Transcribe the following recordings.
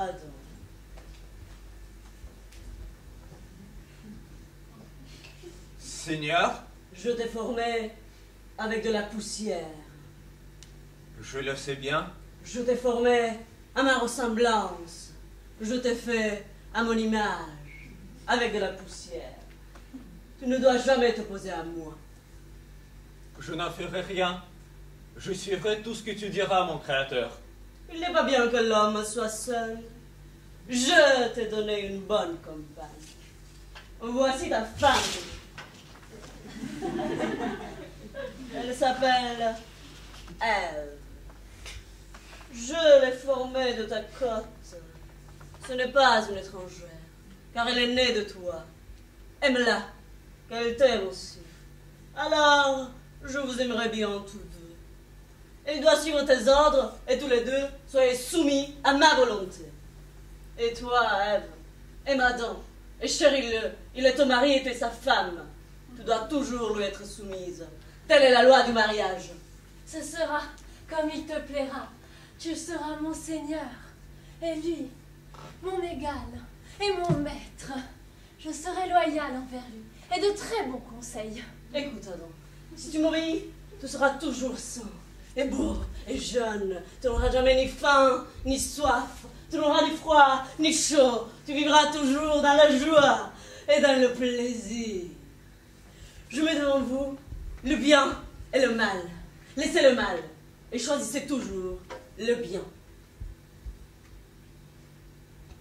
Adam. Seigneur, Je t'ai formé avec de la poussière. je le sais bien. Je t'ai formé à ma ressemblance. Je t'ai fait à mon image, avec de la poussière. Tu ne dois jamais t'opposer à moi. Je n'en ferai rien. Je suivrai tout ce que tu diras, mon Créateur. Il n'est pas bien que l'homme soit seul. Je t'ai donné une bonne compagne. Voici ta femme. Elle s'appelle Ève. Je l'ai formée de ta côte. Ce n'est pas une étrangère, car elle est née de toi. Aime-la, car elle t'aime aussi. Alors, je vous aimerais bien tous deux. Elle doit suivre tes ordres, et tous les deux, soyez soumis à ma volonté. Et toi, Ève, aime Adam, et chéris-le. Il est ton mari et tu es sa femme. Tu dois toujours lui être soumise. Telle est la loi du mariage. Ce sera comme il te plaira. Tu seras mon seigneur, et lui, mon égal, et mon maître. Je serai loyale envers lui, et de très bons conseils. Écoute, Adam, si tu m'obéis, tu seras toujours sain, et beau, et jeune. Tu n'auras jamais ni faim, ni soif. Tu n'auras ni froid, ni chaud. Tu vivras toujours dans la joie et dans le plaisir. Je mets devant vous le bien et le mal. Laissez le mal et choisissez toujours le bien.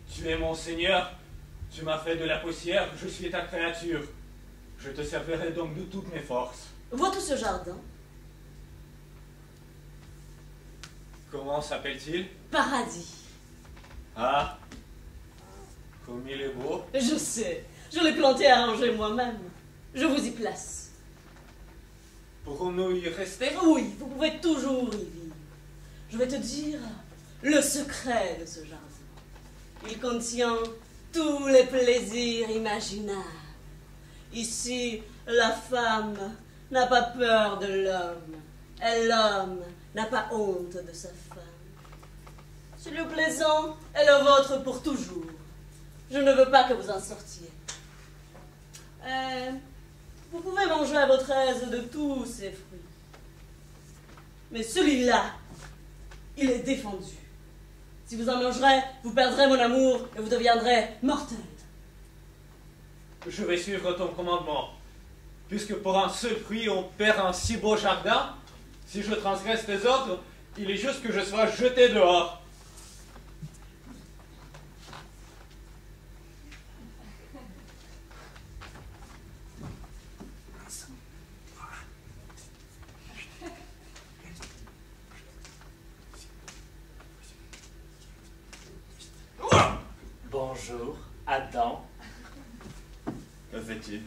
Tu es mon Seigneur. Tu m'as fait de la poussière. Je suis ta créature. Je te servirai donc de toutes mes forces. Vois tout ce jardin. Comment s'appelle-t-il? Paradis. Ah, comme il est beau. Je sais, je l'ai planté et arrangé moi-même. Je vous y place. Pourrons-nous y rester? Oui, vous pouvez toujours y vivre. Je vais te dire le secret de ce jardin. Il contient tous les plaisirs imaginables. Ici, la femme n'a pas peur de l'homme, et l'homme n'a pas honte de sa femme. Si le plaisant est le vôtre pour toujours, je ne veux pas que vous en sortiez. Vous pouvez manger à votre aise de tous ces fruits. Mais celui-là, il est défendu. Si vous en mangerez, vous perdrez mon amour et vous deviendrez mortel. Je vais suivre ton commandement. Puisque pour un seul fruit, on perd un si beau jardin, si je transgresse tes ordres, il est juste que je sois jeté dehors. Bonjour, Adam. Que fais-tu?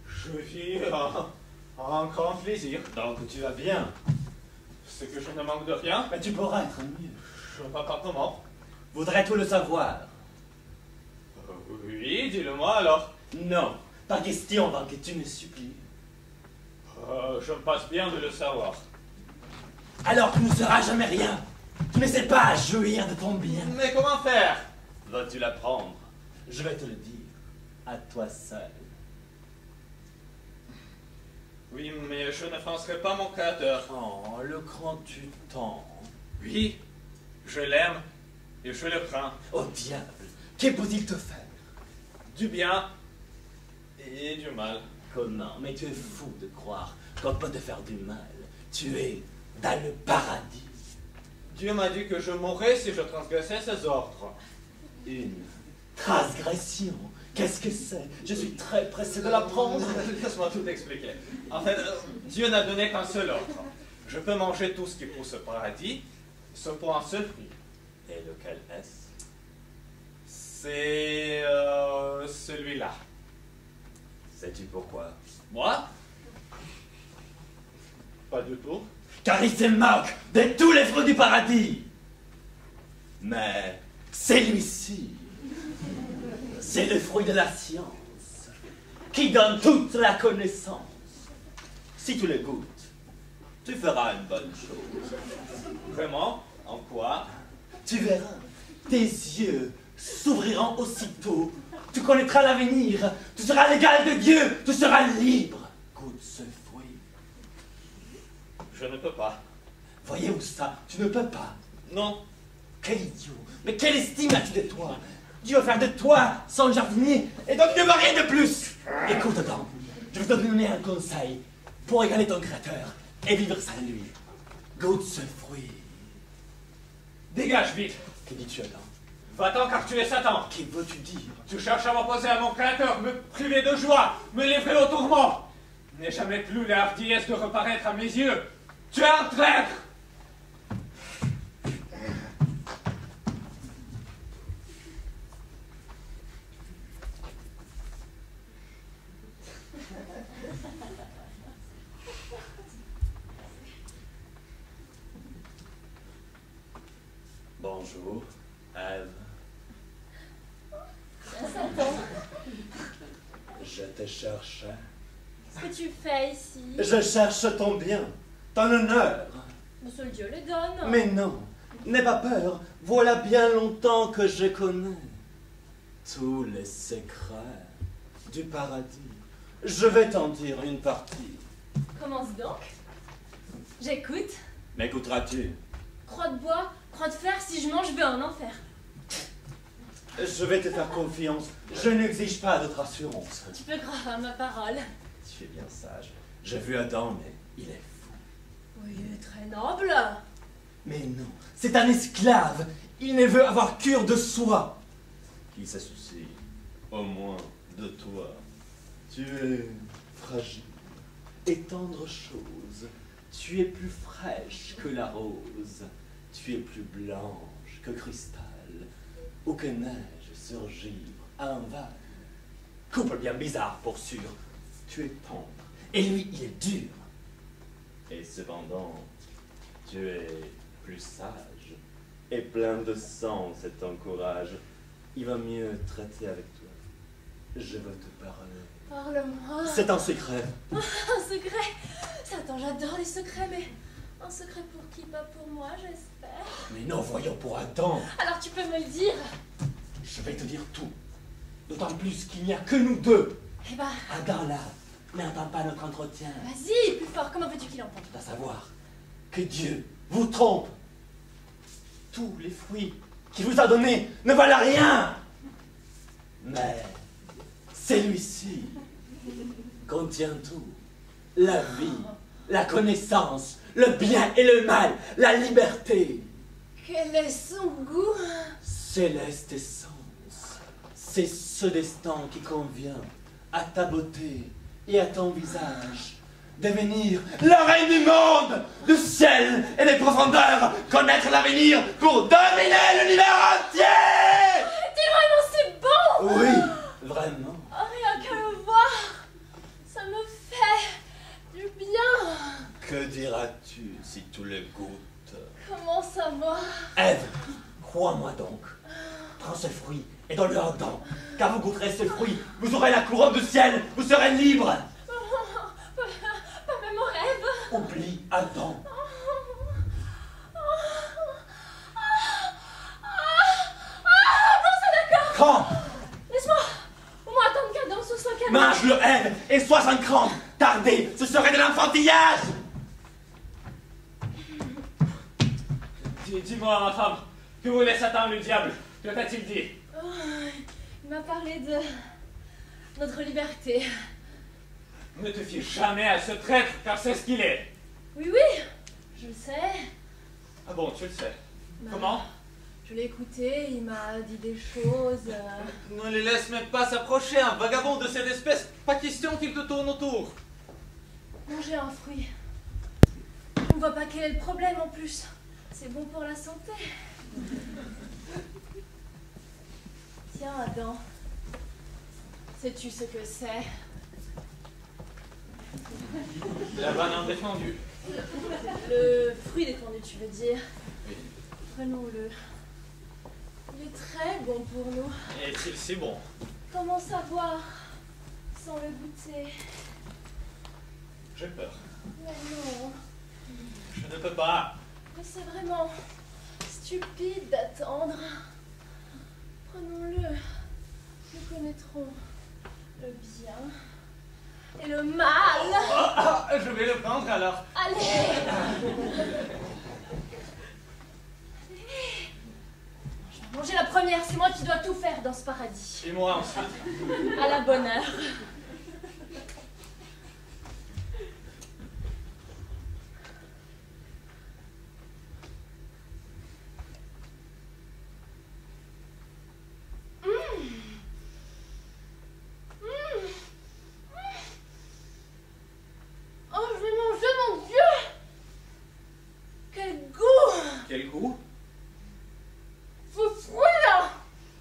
Je vis en grand plaisir. Donc tu vas bien. C'est que je ne manque de rien. Mais tu pourras être mieux. Je vois pas comment. Voudrais tout le savoir. Oui, dis-le-moi alors. Non, pas question avant que tu me supplies. Je me passe bien de le savoir. Alors tu ne seras jamais rien. Tu ne sais pas jouir de ton bien. Mais comment faire? Vas-tu l'apprendre? Je vais te le dire. À toi seul. Oui, mais je ne penserai pas mon créateur. Oh, le crains-tu tant? Oui, je l'aime et je le crains. Oh diable, que peut-il te faire? Du bien et du mal. Comment? Mais tu es fou de croire qu'on peut te faire du mal. Tu es dans le paradis. Dieu m'a dit que je mourrais si je transgressais ses ordres. Une transgression. Qu'est-ce que c'est? Je suis très pressé de l'apprendre. Laisse-moi tout expliquer. En fait, Dieu n'a donné qu'un seul ordre. Je peux manger tout ce qui pousse au paradis, sauf pour un seul fruit. Et lequel est-ce? C'est celui-là. Sais-tu pourquoi? Moi? Pas du tout. Car il se moque de tous les fruits du paradis. Mais celui-ci, c'est le fruit de la science, qui donne toute la connaissance. Si tu le goûtes, tu feras une bonne chose. Vraiment? En quoi? Tu verras, tes yeux s'ouvriront aussitôt. Tu connaîtras l'avenir, tu seras l'égal de Dieu, tu seras libre. Goûte ce fruit. Je ne peux pas. Voyez où ça, tu ne peux pas. Non. Quel idiot, mais quelle estime as-tu de toi? Dieu va faire de toi son jardinier, et donc il ne veut rien de plus. Écoute donc, je vais te donner un conseil pour égaler ton créateur et vivre sans lui. Goûte ce fruit. Dégage vite. Que dis-tu, Adam? Va-t'en car tu es Satan. Que veux-tu dire? Tu cherches à m'opposer à mon créateur, me priver de joie, me livrer au tourment. N'ai jamais plus la hardiesse de reparaître à mes yeux. Tu es un traître. Bonjour, Ève. Je te cherchais. Qu'est-ce que tu fais ici? Je cherche ton bien, ton honneur. Mais seul Dieu les donne. Mais non, n'aie pas peur. Voilà bien longtemps que je connais tous les secrets du paradis. Je vais t'en dire une partie. Commence donc. J'écoute. M'écouteras-tu? Croix de bois, croix de fer, si je mange, je vais en enfer. Je vais te faire confiance. Je n'exige pas d'autre assurance. Tu peux croire à ma parole. Tu es bien sage. J'ai vu Adam, mais il est fou. Oui, il est très noble. Mais non, c'est un esclave. Il ne veut avoir cure de soi. Qui se soucie au moins de toi. Tu es fragile et tendre chose. Tu es plus fraîche que la rose. Tu es plus blanche que cristal ou que neige sur givre à un val. Couple bien bizarre pour sûr. Tu es tendre et lui il est dur. Et cependant, tu es plus sage et plein de sens et t'encourage. Il va mieux traiter avec toi. Je veux te parler. Parle-moi. C'est un secret. Un secret. Satan, j'adore les secrets, mais un secret pour qui? Pas pour moi, j'espère. Mais non, voyons pour Adam. Alors tu peux me le dire? Je vais te dire tout. D'autant plus qu'il n'y a que nous deux. Eh ben, Adam là n'entend pas notre entretien. vas-y, plus fort. Comment veux-tu qu'il entende? À savoir que Dieu vous trompe. Tous les fruits qu'il vous a donnés ne valent rien. Mais celui-ci contient tout. La vie, la connaissance, le bien et le mal, la liberté. Quel est son goût? Céleste essence. C'est ce destin qui convient à ta beauté et à ton visage. Devenir la reine du monde, du ciel et des profondeurs, connaître l'avenir pour dominer l'univers entier. T'es vraiment si bon! Oui, vraiment. Oh, rien qu'à le voir, ça me fait du bien. Que diras-tu si tu le goûtes? Comment savoir? Ève, crois-moi donc. Prends ce fruit et donne-le à Adam. Car vous goûterez ce fruit, vous aurez la couronne du ciel, vous serez libre. Pas même mon rêve. Oublie Adam. Bon, c'est d'accord. Quand? Laisse-moi au moins attendre qu'Adam se soit calmé. Mange-le, Ève, et sois sans crainte. Tarder, ce serait de l'enfantillage. Dis-moi, ma femme, que voulait Satan le diable? Que t'a-t-il dit? Oh, il m'a parlé de notre liberté. Ne te fie jamais à ce traître, car c'est ce qu'il est. Oui, oui, je le sais. Ah bon, tu le sais. Bah, Comment? Je l'ai écouté, il m'a dit des choses. Ne les laisse même pas s'approcher, un vagabond de cette espèce. Pas question qu'il te tourne autour. Manger un fruit. On ne voit pas quel est le problème en plus. C'est bon pour la santé. Tiens, Adam. Sais-tu ce que c'est? La banane défendue. Le fruit défendu, tu veux dire? Oui. Prenons-le. Il est très bon pour nous. Est-il si bon? Comment savoir sans le goûter? J'ai peur. Mais non. Je ne peux pas. Mais c'est vraiment stupide d'attendre. Prenons-le. Nous connaîtrons le bien et le mal. Je vais le prendre alors. Allez. Je vais manger la première, c'est moi qui dois tout faire dans ce paradis. Et moi ensuite. À la bonne heure. Oh, je vais manger, mon Dieu! Quel goût! Quel goût? Ce fruit-là!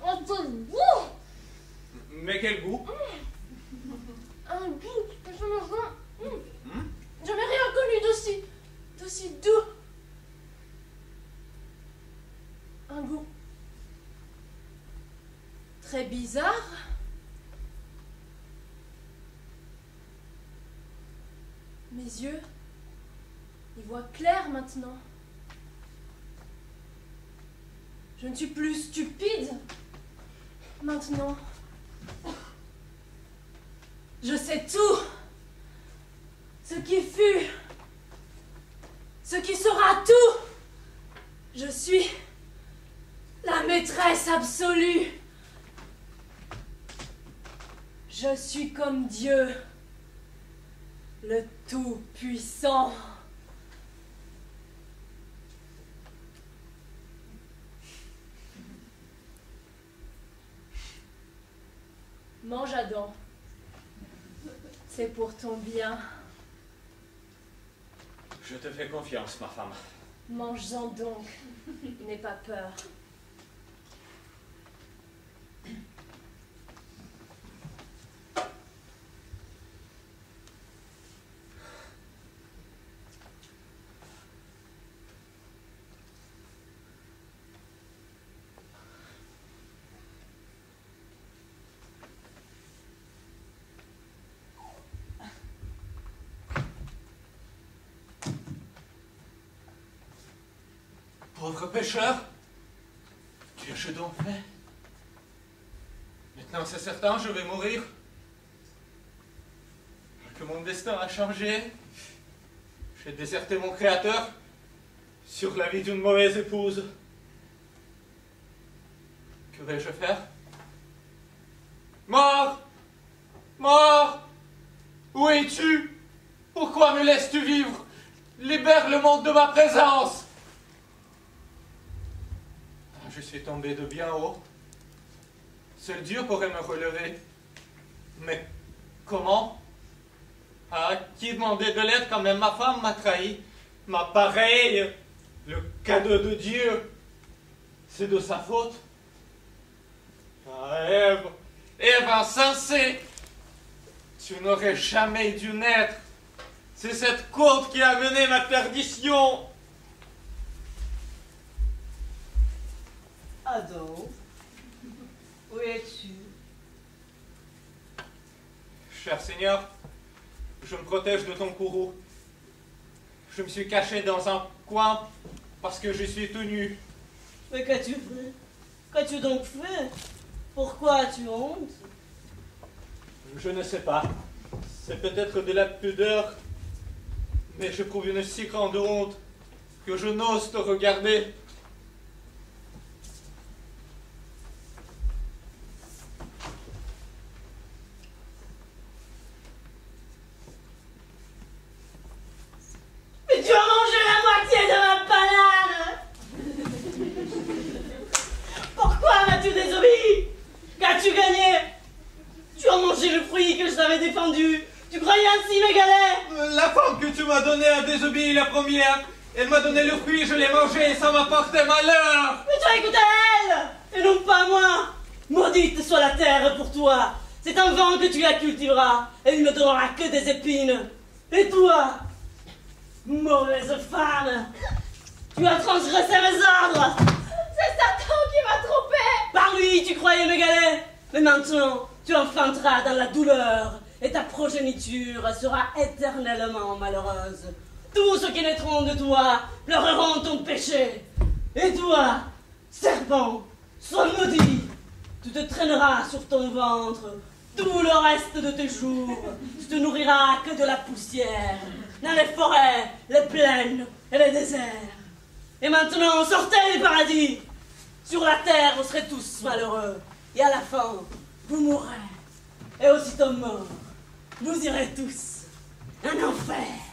Oh, quel goût! Mais quel goût? Un goût que je me rends. J'avais rien connu d'aussi doux. Un goût très bizarre. Mes yeux, ils voient clair maintenant. Je ne suis plus stupide. Maintenant, je sais tout. Ce qui fut, ce qui sera tout. Je suis la maîtresse absolue. Je suis comme Dieu, le Tout-Puissant. Mange, Adam. C'est pour ton bien. Je te fais confiance, ma femme. Mange-en donc. N'aie pas peur. Pauvre pécheur, qu'ai-je donc fait? Maintenant c'est certain, je vais mourir. Que mon destin a changé. J'ai déserté mon créateur sur la vie d'une mauvaise épouse. Que vais-je faire? Mort! Mort! Où es-tu? Pourquoi me laisses-tu vivre? Libère le monde de ma présence! Je suis tombé de bien haut. Seul Dieu pourrait me relever. Mais comment? À qui demander de l'aide quand même ma femme m'a trahi? Ma pareille, le cadeau de Dieu, c'est de sa faute. Ah, Ève, Ève insensée, tu n'aurais jamais dû naître. C'est cette côte qui a mené ma perdition. Adam, où es-tu? Cher Seigneur, je me protège de ton courroux. Je me suis caché dans un coin parce que je suis tout nu. Mais qu'as-tu fait? Qu'as-tu donc fait? Pourquoi as-tu honte? Je ne sais pas. C'est peut-être de la pudeur, mais j'éprouve une si grande honte que je n'ose te regarder. Mais tu as mangé la moitié de ma banane! Pourquoi m'as-tu désobéi? Qu'as-tu gagné? Tu as mangé le fruit que je t'avais défendu. Tu croyais ainsi, Mégalais? La femme que tu m'as donnée a désobéi la première. Elle m'a donné le fruit, je l'ai mangé et ça m'a porté malheur. Mais tu as écouté à elle, et non pas à moi. Maudite soit la terre pour toi. C'est un vent que tu la cultiveras, et il ne donnera que des épines. Et toi, mauvaise femme, tu as transgressé mes ordres. C'est Satan qui m'a trompée. Par lui, tu croyais Mégalais. Mais maintenant, tu enfanteras dans la douleur, et ta progéniture sera éternellement malheureuse. Tous ceux qui naîtront de toi pleureront ton péché. Et toi, serpent, sois maudit. Tu te traîneras sur ton ventre tout le reste de tes jours. Tu te nourriras que de la poussière, dans les forêts, les plaines et les déserts. Et maintenant, sortez du paradis. Sur la terre, vous serez tous malheureux. Et à la fin, vous mourrez. Et aussitôt mort, vous irez tous en enfer.